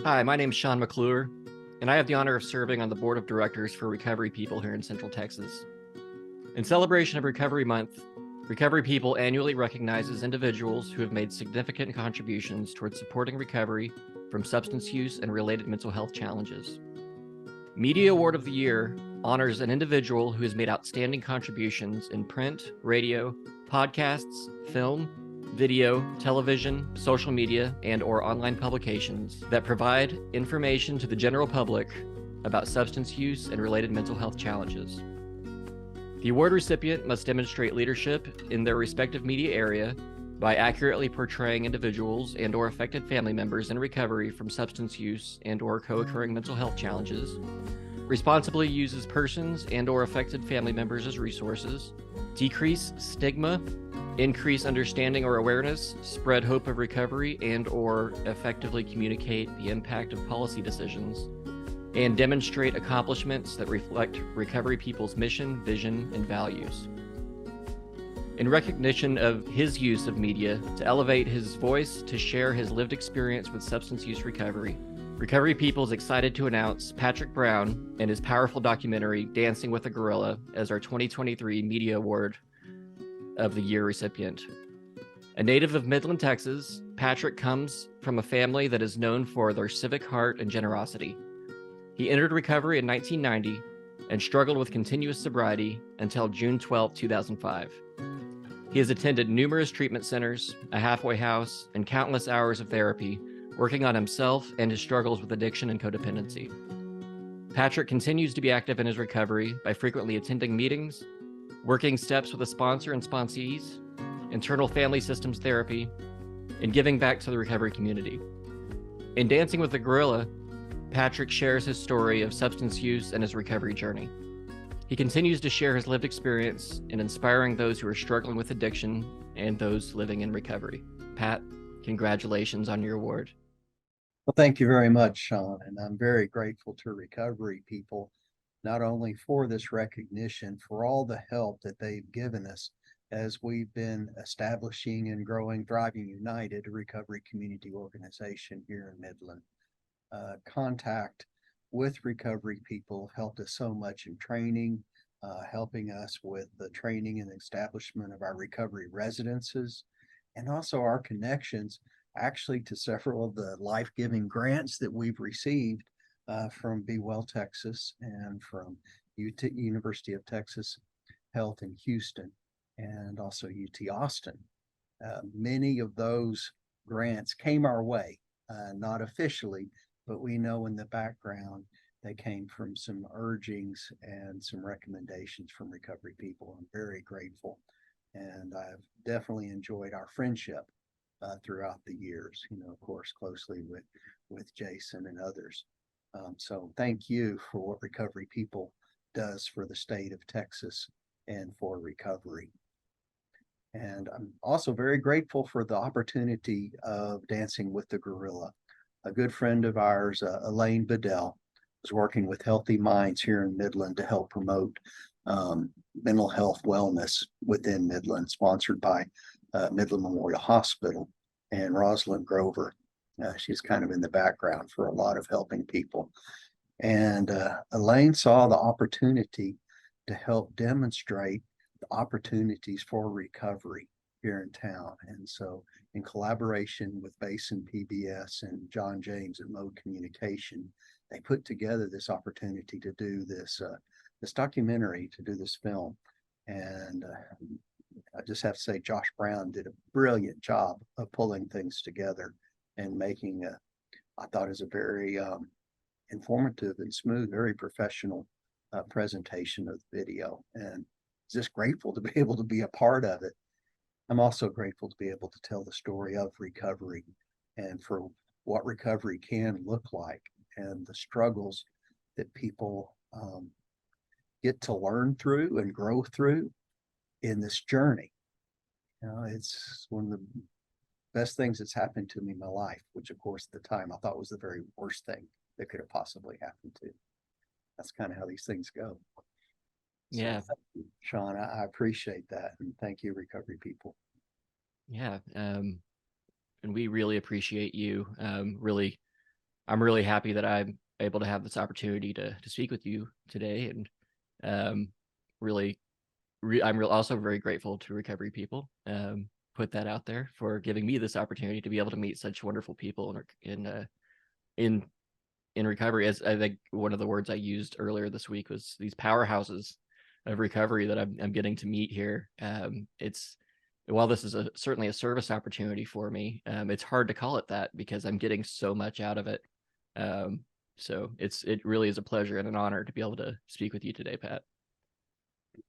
Hi, my name is Sean McClure, and I have the honor of serving on the board of directors for Recovery People here in Central Texas. In celebration of Recovery Month, Recovery People annually recognizes individuals who have made significant contributions towards supporting recovery from substance use and related mental health challenges. Media Award of the Year honors an individual who has made outstanding contributions in print, radio, podcasts, film, video, television, social media, and/or online publications that provide information to the general public about substance use and related mental health challenges. The award recipient must demonstrate leadership in their respective media area by accurately portraying individuals and/or affected family members in recovery from substance use and/or co-occurring mental health challenges, responsibly uses persons and/or affected family members as resources, decrease stigma, increase understanding or awareness, spread hope of recovery, and/or effectively communicate the impact of policy decisions, and demonstrate accomplishments that reflect Recovery People's mission, vision, and values. In recognition of his use of media to elevate his voice to share his lived experience with substance use recovery, Recovery People is excited to announce Patrick Brown and his powerful documentary, Dancing with a Gorilla, as our 2023 Media Award of the Year recipient. A native of Midland, Texas, Patrick comes from a family that is known for their civic heart and generosity. He entered recovery in 1990 and struggled with continuous sobriety until June 12, 2005. He has attended numerous treatment centers, a halfway house, and countless hours of therapy, working on himself and his struggles with addiction and codependency. Patrick continues to be active in his recovery by frequently attending meetings, working steps with a sponsor and sponsees, internal family systems therapy, and giving back to the recovery community. In Dancing with the Gorilla, Patrick shares his story of substance use and his recovery journey. He continues to share his lived experience in inspiring those who are struggling with addiction and those living in recovery. Pat, congratulations on your award. Well, thank you very much, Sean, and I'm very grateful to Recovery People, not only for this recognition, for all the help that they've given us as we've been establishing and growing Thriving United, a recovery community organization here in Midland. Contact with Recovery People helped us so much in training, helping us with the training and establishment of our recovery residences, and also our connections actually to several of the life-giving grants that we've received from Be Well Texas and from University of Texas Health in Houston and also UT Austin. Many of those grants came our way, not officially, but we know in the background they came from some urgings and some recommendations from Recovery People. I'm very grateful, and I've definitely enjoyed our friendship throughout the years, of course, closely with Jason and others. So thank you for what Recovery People does for the state of Texas and for recovery. And I'm also very grateful for the opportunity of Dancing with the Gorilla. A good friend of ours, Elaine Bedell, is working with Healthy Minds here in Midland to help promote mental health wellness within Midland, sponsored by Midland Memorial Hospital and Rosalind Grover. She's kind of in the background for a lot of helping people. And Elaine saw the opportunity to help demonstrate the opportunities for recovery here in town. And so in collaboration with Basin PBS and John James at Mode Communication, they put together this opportunity to do this documentary, to do this film. And I just have to say, Josh Brown did a brilliant job of pulling things together and making I thought is a very informative and smooth, very professional presentation of the video. And just grateful to be able to be a part of it. I'm also grateful to be able to tell the story of recovery and for what recovery can look like and the struggles that people get to learn through and grow through in this journey. It's one of the best things that's happened to me in my life, which of course at the time I thought was the very worst thing that could have possibly happened to. That's kind of how these things go. Yeah. So thank you, Sean, I appreciate that. And thank you, Recovery People. Yeah. And we really appreciate you really I'm really happy that I'm able to have this opportunity to speak with you today, and really, also very grateful to Recovery People. Put that out there for giving me this opportunity to be able to meet such wonderful people in in recovery. As I think one of the words I used earlier this week was these powerhouses of recovery that I'm getting to meet here. It's while this is certainly a service opportunity for me, it's hard to call it that because I'm getting so much out of it. Um, so it really is a pleasure and an honor to be able to speak with you today, Pat.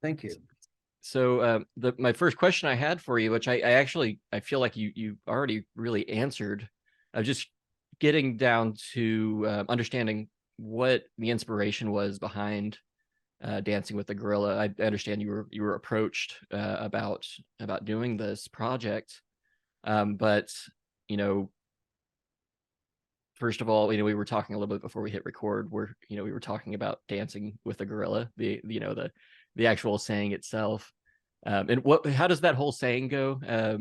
Thank you. So my first question I had for you, which I actually I feel like you already really answered, just getting down to understanding what the inspiration was behind Dancing with the Gorilla. I understand you were approached about doing this project, but you know, first of all, we were talking a little bit before we hit record, where we were talking about dancing with a gorilla, the actual saying itself. And how does that whole saying go?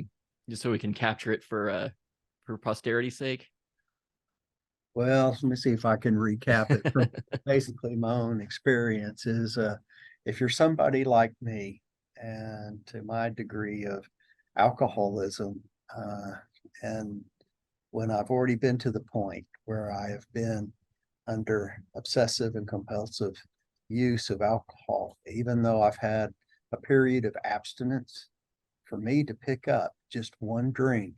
Just so we can capture it for posterity's sake. Well, let me see if I can recap it from basically my own experiences. If you're somebody like me, and to my degree of alcoholism, and when I've already been to the point where I have been under obsessive and compulsive use of alcohol, even though I've had a period of abstinence, for me to pick up just one drink,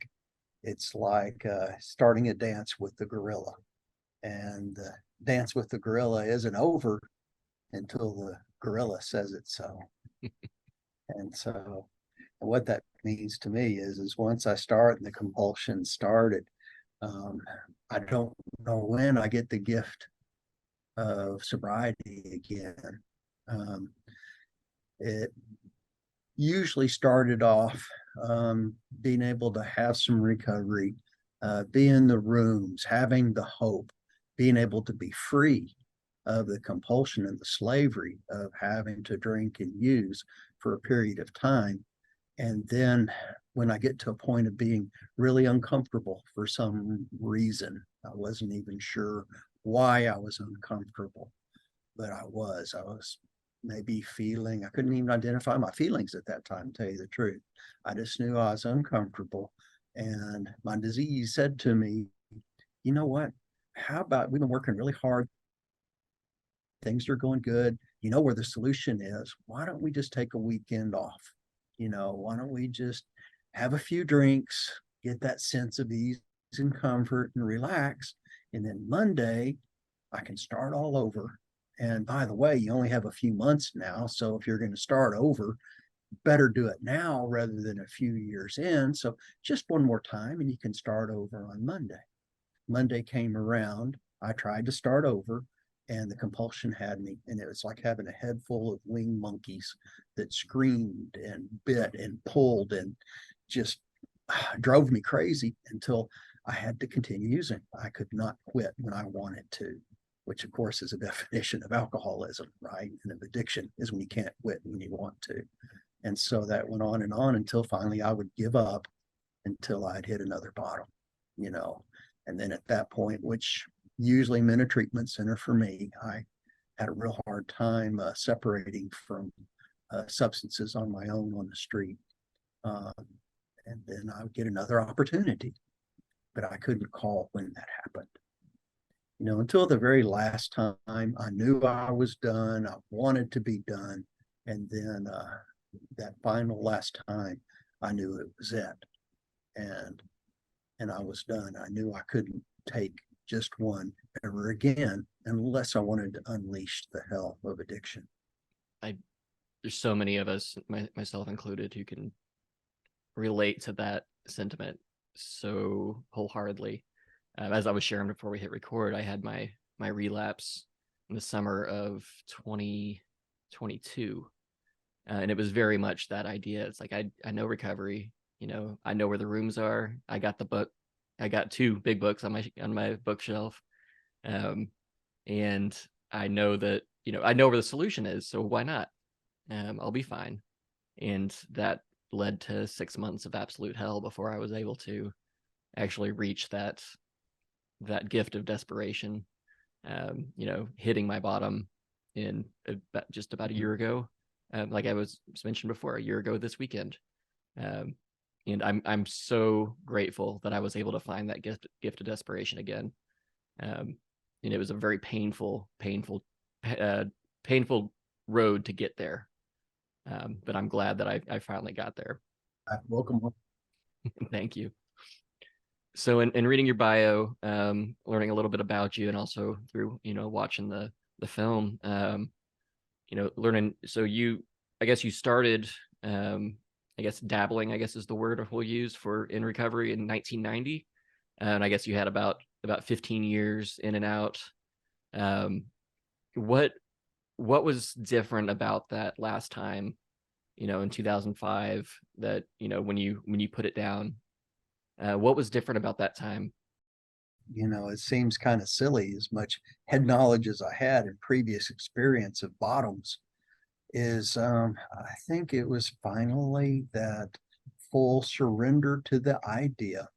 it's like starting a dance with the gorilla. And the dance with the gorilla isn't over until the gorilla says it so. And so what that means to me is once I start and the compulsion started, um, I don't know when I get the gift of sobriety again. Um, it usually started off being able to have some recovery, be in the rooms, having the hope, being able to be free of the compulsion and the slavery of having to drink and use for a period of time. And then when I get to a point of being really uncomfortable for some reason, I wasn't even sure why I was uncomfortable, but I was maybe feeling, I couldn't even identify my feelings at that time, to tell you the truth. I just knew I was uncomfortable. And my disease said to me, you know what? How about we've been working really hard? Things are going good. You know where the solution is. Why don't we just take a weekend off? Why don't we just have a few drinks, get that sense of ease and comfort and relax? And then Monday, I can start all over. And by the way, you only have a few months now. So if you're going to start over, better do it now rather than a few years in. So just one more time and you can start over on Monday. Monday came around. I tried to start over and the compulsion had me. And it was like having a head full of winged monkeys that screamed and bit and pulled and just drove me crazy until I had to continue using. I could not quit when I wanted to, which of course is a definition of alcoholism, right? And of addiction is when you can't quit when you want to. And so that went on and on until finally I would give up until I'd hit another bottom, you know. And then at that point, which usually meant a treatment center for me, I had a real hard time separating from substances on my own on the street. Um, and then I would get another opportunity, but I couldn't call when that happened. Until the very last time I knew I was done, I wanted to be done. And then that final last time, I knew it was it. And I was done. I knew I couldn't take just one ever again unless I wanted to unleash the hell of addiction. There's so many of us, myself included, who can relate to that sentiment so wholeheartedly. As I was sharing before we hit record, I had my relapse in the summer of 2022, and it was very much that idea. It's like I know recovery, I know where the rooms are. I got the book. I got two big books on my bookshelf, and I know that I know where the solution is. So why not? I'll be fine. And that led to 6 months of absolute hell before I was able to actually reach that that gift of desperation, hitting my bottom in just about a year ago. Like I was mentioned before, a year ago this weekend. Um, and I'm so grateful that I was able to find that gift of desperation again. And it was a very uh, painful road to get there. But I'm glad that I finally got there. Welcome. Thank you. So in reading your bio, learning a little bit about you, and also through watching the film, learning. So I guess you started, I guess dabbling, I guess is the word we'll use for in recovery in 1990, and I guess you had about 15 years in and out. Um, what was different about that last time, in 2005, that when you put it down, what was different about that time? It seems kind of silly, as much head knowledge as I had in previous experience of bottoms is I think it was finally that full surrender to the idea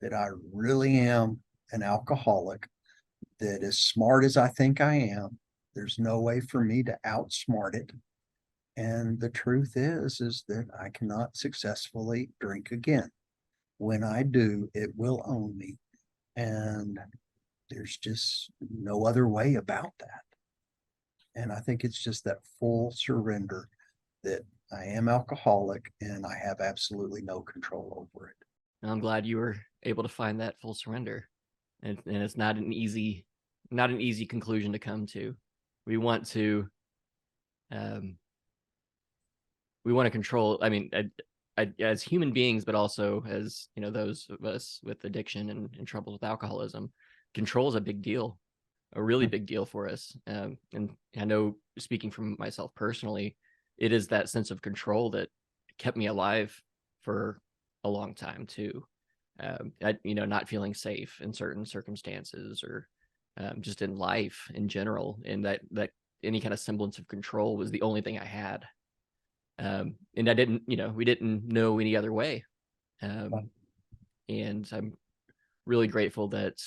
that I really am an alcoholic, that as smart as I think I am, there's no way for me to outsmart it. And the truth is that I cannot successfully drink again. When I do, it will own me. And there's just no other way about that. And I think it's just that full surrender that I am alcoholic and I have absolutely no control over it. I'm glad you were able to find that full surrender, and it's not an easy conclusion to come to. We want to um, control. I mean, as human beings, but also as those of us with addiction and troubles with alcoholism, control is a big deal, a really big deal for us. And I know, speaking from myself personally, it is that sense of control that kept me alive for a long time too. Not feeling safe in certain circumstances, or just in life in general, and that any kind of semblance of control was the only thing I had. And I didn't, we didn't know any other way. And I'm really grateful that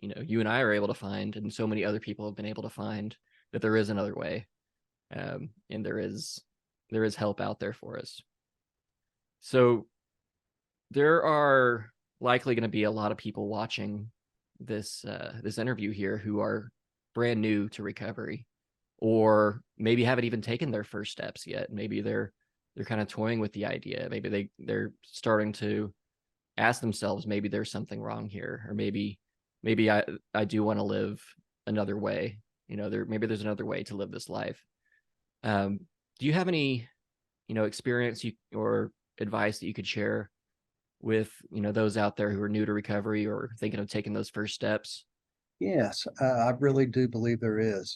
you and I are able to find, and so many other people have been able to find, that there is another way, and there is help out there for us. So there are likely going to be a lot of people watching this interview here who are brand new to recovery, or maybe haven't even taken their first steps yet. Maybe they're kind of toying with the idea. Maybe they're starting to ask themselves, maybe there's something wrong here, or maybe I do want to live another way. Maybe there's another way to live this life. Do you have any experience or advice that you could share with those out there who are new to recovery or thinking of taking those first steps? Yes, I really do believe there is.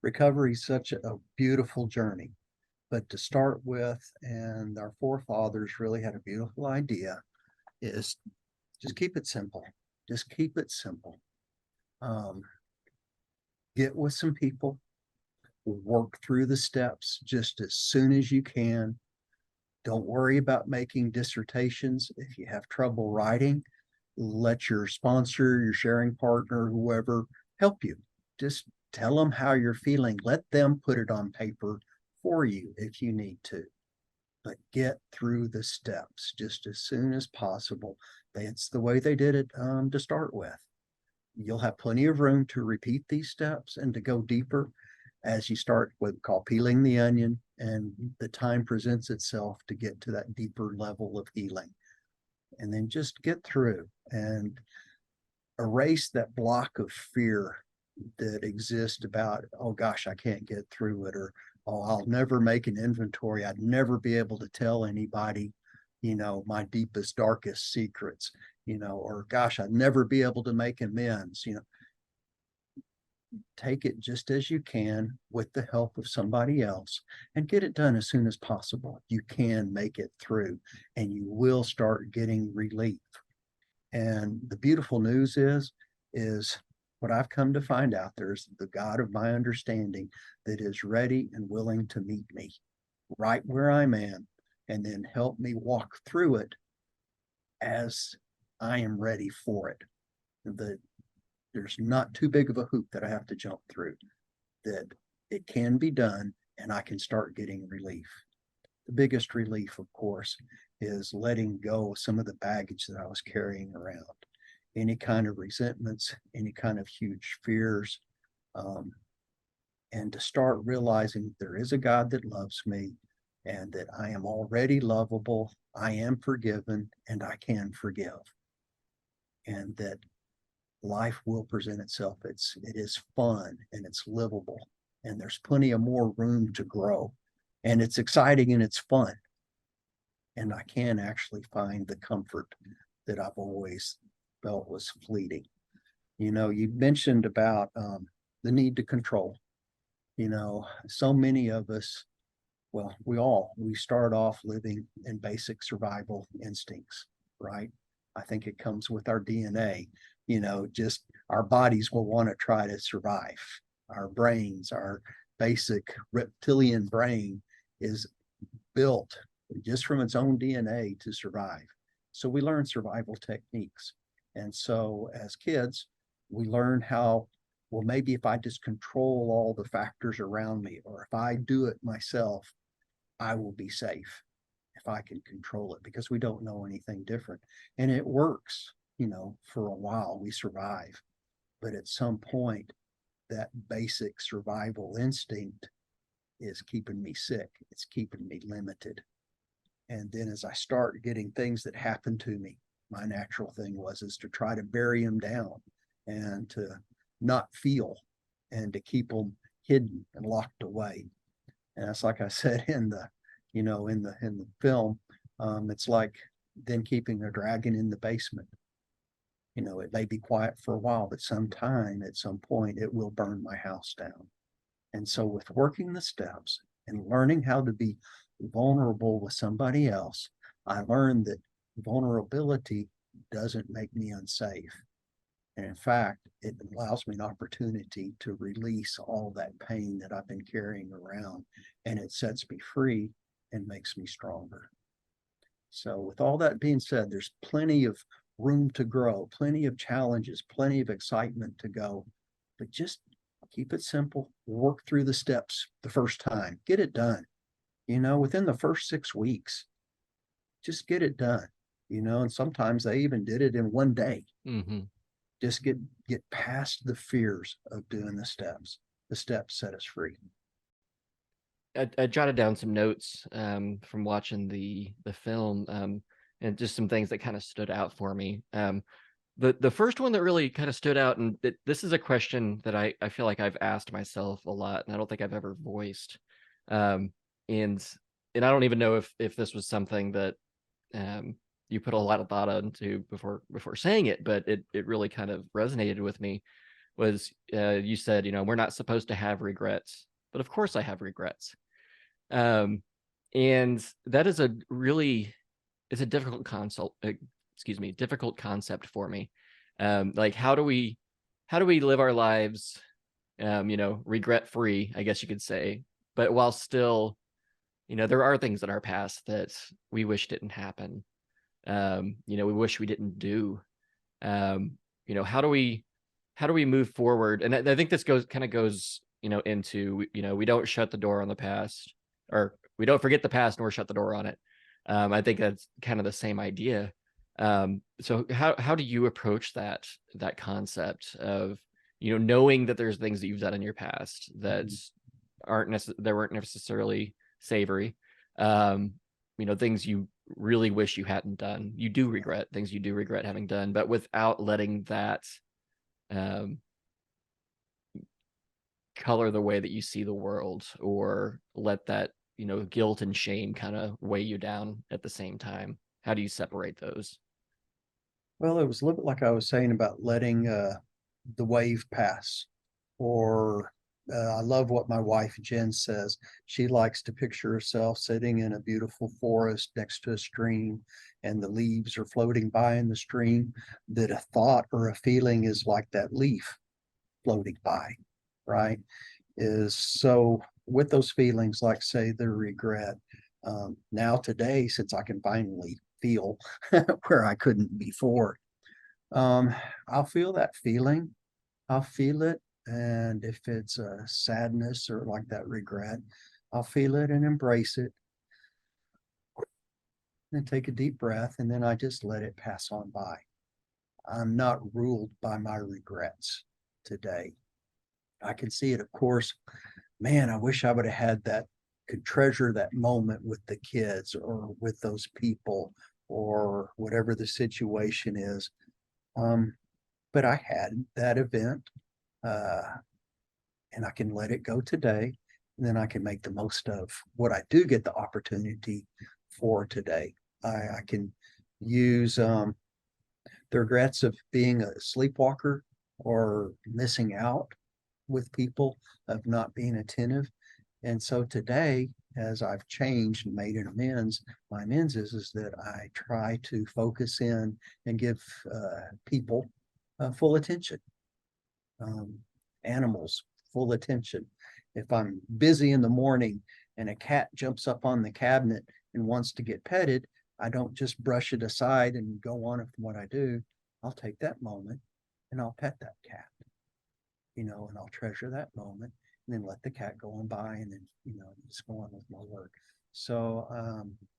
Recovery is such a beautiful journey. But to start with, and our forefathers really had a beautiful idea, is just keep it simple. Just keep it simple. Um, get with some people, work through the steps just as soon as you can. Don't worry about making dissertations. If you have trouble writing, let your sponsor, your sharing partner, whoever help you. Just tell them how you're feeling. Let them put it on paper for you if you need to. But get through the steps just as soon as possible. That's the way they did it to start with. You'll have plenty of room to repeat these steps and to go deeper as you start what we call peeling the onion, and the time presents itself to get to that deeper level of healing. And then just get through and erase that block of fear that exists about, oh gosh, I can't get through it, or oh, I'll never make an inventory. I'd never be able to tell anybody, my deepest, darkest secrets, or gosh, I'd never be able to make amends. Take it just as you can with the help of somebody else and get it done as soon as possible. You can make it through and you will start getting relief. And the beautiful news is what I've come to find out, there's the God of my understanding that is ready and willing to meet me right where I'm at, and then help me walk through it as I am ready for it. There's not too big of a hoop that I have to jump through, that it can be done and I can start getting relief. The biggest relief, of course, is letting go of some of the baggage that I was carrying around. Any kind of resentments, any kind of huge fears, um, and to start realizing there is a God that loves me and that I am already lovable, I am forgiven, and I can forgive. And that life will present itself. It is fun and it's livable, and there's plenty of more room to grow. And it's exciting and it's fun. And I can actually find the comfort that I've always felt was fleeting. You mentioned about the need to control. So many of us, well, we start off living in basic survival instincts, right? I think it comes with our DNA. Just our bodies will want to try to survive. Our brains, our basic reptilian brain is built just from its own DNA to survive. So we learn survival techniques. And so as kids, we learn how, well, maybe if I just control all the factors around me, or if I do it myself, I will be safe if I can control it, because we don't know anything different. And it works, for a while we survive. But at some point, that basic survival instinct is keeping me sick. It's keeping me limited. And then as I start getting things that happen to me, my natural thing is to try to bury them down and to not feel and to keep them hidden and locked away. And that's like I said in the film, it's like then keeping a dragon in the basement. It may be quiet for a while, but sometime at some point it will burn my house down. And so with working the steps and learning how to be vulnerable with somebody else, I learned that vulnerability doesn't make me unsafe. And in fact, it allows me an opportunity to release all that pain that I've been carrying around, and it sets me free and makes me stronger. So with all that being said, there's plenty of room to grow, plenty of challenges, plenty of excitement to go, but just keep it simple, work through the steps the first time, get it done, within the first 6 weeks, just get it done, and sometimes they even did it in one day. Mm-hmm. Just get past the fears of doing the steps. The steps set us free. I jotted down some notes from watching the film, and just some things that kind of stood out for me. The first one that really kind of stood out, and this is a question that I feel like I've asked myself a lot, and I don't think I've ever voiced. And I don't even know if this was something that you put a lot of thought into before saying it, but it really kind of resonated with me. Was you said, we're not supposed to have regrets, but of course I have regrets. And that is it's a difficult difficult concept for me. Like how do we live our lives, regret free, I guess you could say, but while still, there are things in our past that we wish didn't happen. We wish we didn't do. How do we move forward? And I think this goes into, we don't shut the door on the past, or we don't forget the past nor shut the door on it. I think that's kind of the same idea. So how do you approach that concept of, knowing that there's things that you've done in your past that weren't necessarily savory, things you really wish you hadn't done, you do regret things you do regret having done, but without letting that color the way that you see the world, or let that guilt and shame kind of weigh you down at the same time? How do you separate those? Well, it was a little bit like I was saying about letting the wave pass. Or I love what my wife Jen says. She likes to picture herself sitting in a beautiful forest next to a stream, and the leaves are floating by in the stream. That a thought or a feeling is like that leaf floating by, right? Is so with those feelings, like say the regret. Now today, since I can finally feel where I couldn't before, I'll feel that feeling. I'll feel it. And if it's a sadness or like that regret, I'll feel it and embrace it and take a deep breath. And then I just let it pass on by. I'm not ruled by my regrets today. I can see it, of course. Man, I wish I would have had that, could treasure that moment with the kids or with those people or whatever the situation is. But I had that event, uh, and I can let it go today. And then I can make the most of what I do get the opportunity for today. I can use the regrets of being a sleepwalker or missing out with people, of not being attentive. And so today, as I've changed and made an amends, my amends is that I try to focus in and give people full attention, animals full attention. If I'm busy in the morning and a cat jumps up on the cabinet and wants to get petted, I don't just brush it aside and go on with what I do. I'll take that moment and I'll pet that cat, and I'll treasure that moment and then let the cat go on by and then, just go on with my work. So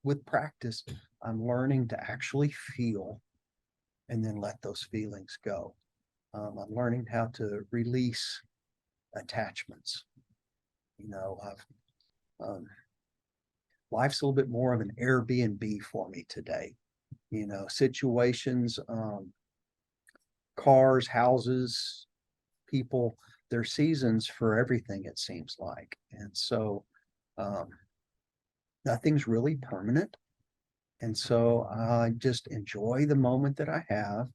with practice, I'm learning to actually feel and then let those feelings go. I'm learning how to release attachments. I've life's a little bit more of an Airbnb for me today. Situations, cars, houses, people, there's seasons for everything, it seems like. And so um, nothing's really permanent. And so I just enjoy the moment that I have,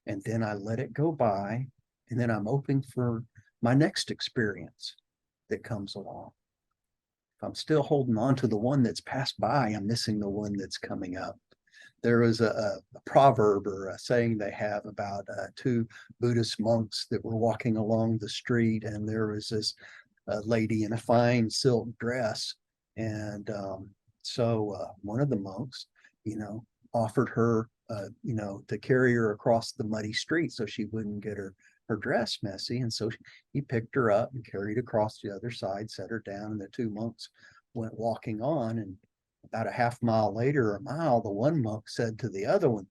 and then I let it go by, and then I'm open for my next experience that comes along. If I'm still holding on to the one that's passed by, I'm missing the one that's coming up. There was a proverb or a saying they have about two Buddhist monks that were walking along the street, and there was this lady in a fine silk dress. And so one of the monks, offered her, to carry her across the muddy street so she wouldn't get her dress messy. And so he picked her up and carried across the other side, set her down, and the two monks went walking on. And about a half mile later, a mile, the one monk said to the other one,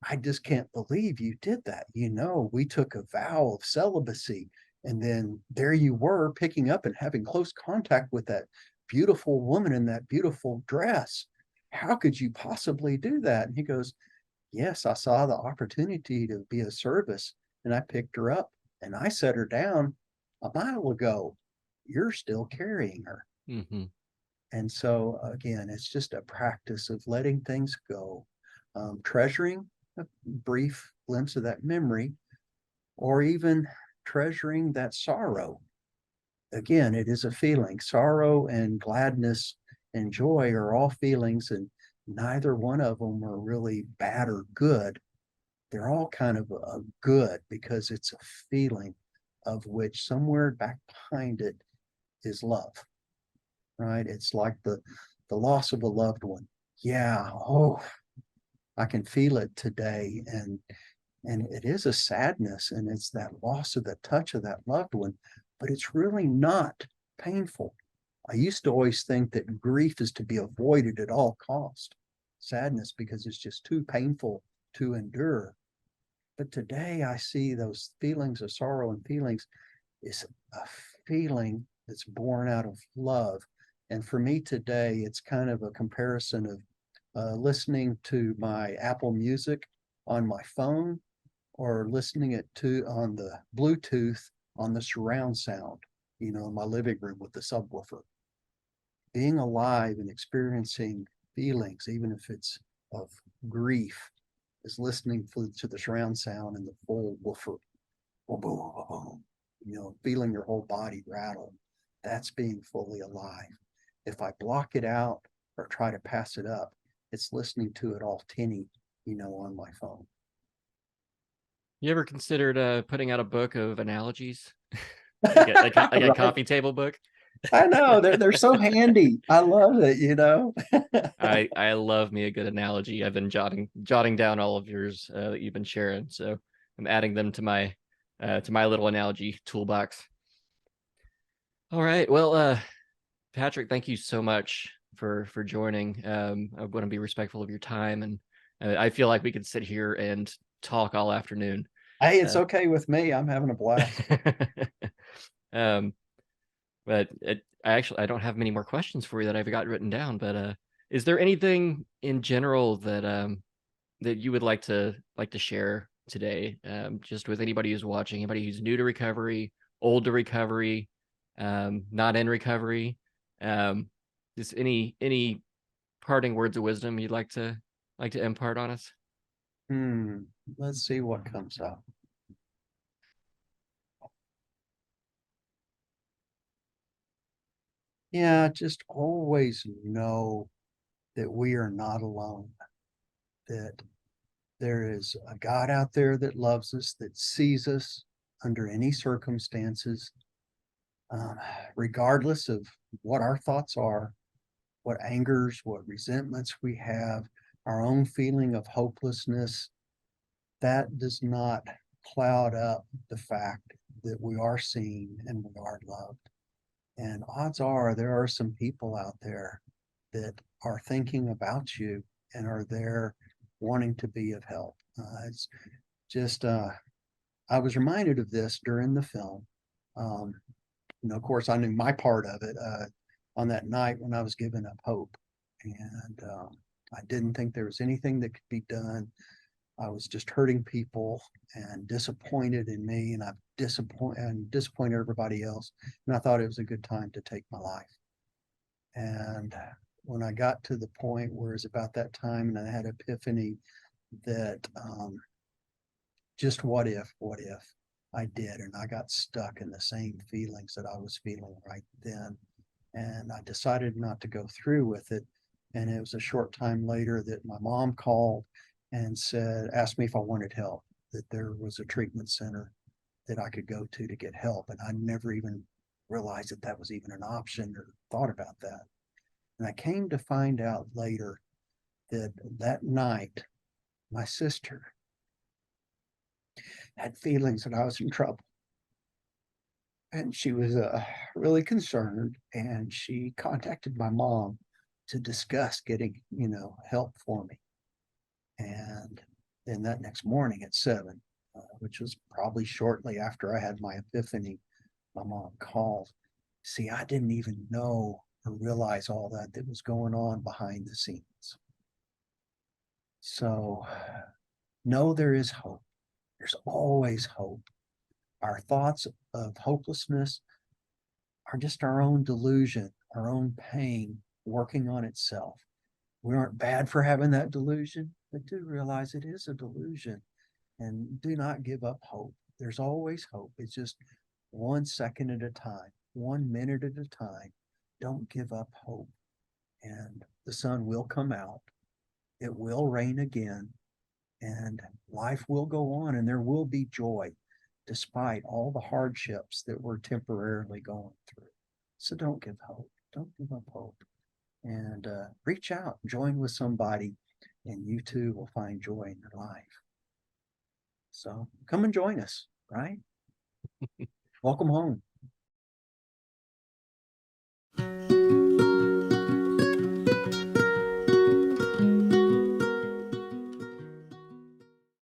I just can't believe you did that. We took a vow of celibacy, and then there you were picking up and having close contact with that beautiful woman in that beautiful dress. How could you possibly do that? And he goes, yes, I saw the opportunity to be of service, and I picked her up and I set her down a mile ago. You're still carrying her. Mm-hmm. And so, again, it's just a practice of letting things go, treasuring a brief glimpse of that memory, or even treasuring that sorrow. Again, it is a feeling. Sorrow and gladness and joy are all feelings, and neither one of them are really bad or good. They're all kind of a good, because it's a feeling of which somewhere back behind it is love, right? It's like the loss of a loved one. Yeah, oh, I can feel it today, and it is a sadness, and it's that loss of the touch of that loved one, but it's really not painful. I used to always think that grief is to be avoided at all cost, sadness, because it's just too painful to endure. But today I see those feelings of sorrow and feelings is a feeling that's born out of love. And for me today, it's kind of a comparison of listening to my Apple Music on my phone, or listening it to on the Bluetooth on the surround sound, in my living room with the subwoofer. Being alive and experiencing feelings, even if it's of grief, is listening to the surround sound and the full woofer, boom, boom, boom, boom, feeling your whole body rattle. That's being fully alive. If I block it out or try to pass it up, it's listening to it all tinny, on my phone. You ever considered putting out a book of analogies? like a Right. coffee table book? I know they're so handy. I love it, you know. I love me a good analogy. I've been jotting down all of yours that you've been sharing, so I'm adding them to my little analogy toolbox. All right, well, Patrick, thank you so much for joining. I want to be respectful of your time, and I feel like we could sit here and talk all afternoon. Hey, it's Uh, okay with me. I'm having a blast. um, but I don't have many more questions for you that I've got written down. But is there anything in general that you would like to share today, just with anybody who's watching, anybody who's new to recovery, old to recovery, not in recovery, um, just any parting words of wisdom you'd like to impart on us? Hmm. Let's see what comes up. Yeah, just always know that we are not alone, that there is a God out there that loves us, that sees us under any circumstances, um, regardless of what our thoughts are, what angers, what resentments we have, our own feeling of hopelessness. That does not cloud up the fact that we are seen and we are loved. And odds are there are some people out there that are thinking about you and are there wanting to be of help. It's just, I was reminded of this during the film. Um, of course, I knew my part of it on that night when I was giving up hope. And I didn't think there was anything that could be done. I was just hurting people and disappointed in me, and I disappointed everybody else. And I thought it was a good time to take my life. And when I got to the point where it's about that time, and I had epiphany that just what if I did, and I got stuck in the same feelings that I was feeling right then, and I decided not to go through with it. And it was a short time later that my mom called and asked me if I wanted help, that there was a treatment center that I could go to get help. And I never even realized that that was even an option or thought about that. And I came to find out later that that night, my sister had feelings that I was in trouble. And she was really concerned, and she contacted my mom to discuss getting, help for me. And then that next morning at 7, which was probably shortly after I had my epiphany, my mom called. See, I didn't even know or realize all that was going on behind the scenes. So, no, there is hope. There's always hope. Our thoughts of hopelessness are just our own delusion, our own pain working on itself. We aren't bad for having that delusion, but do realize it is a delusion, and do not give up hope. There's always hope. It's just 1 second at a time, 1 minute at a time. Don't give up hope. And the sun will come out. It will rain again, and life will go on, and there will be joy despite all the hardships that we're temporarily going through. So don't give hope. Don't give up hope. And reach out, join with somebody, and you too will find joy in your life. So come and join us, right? Welcome home.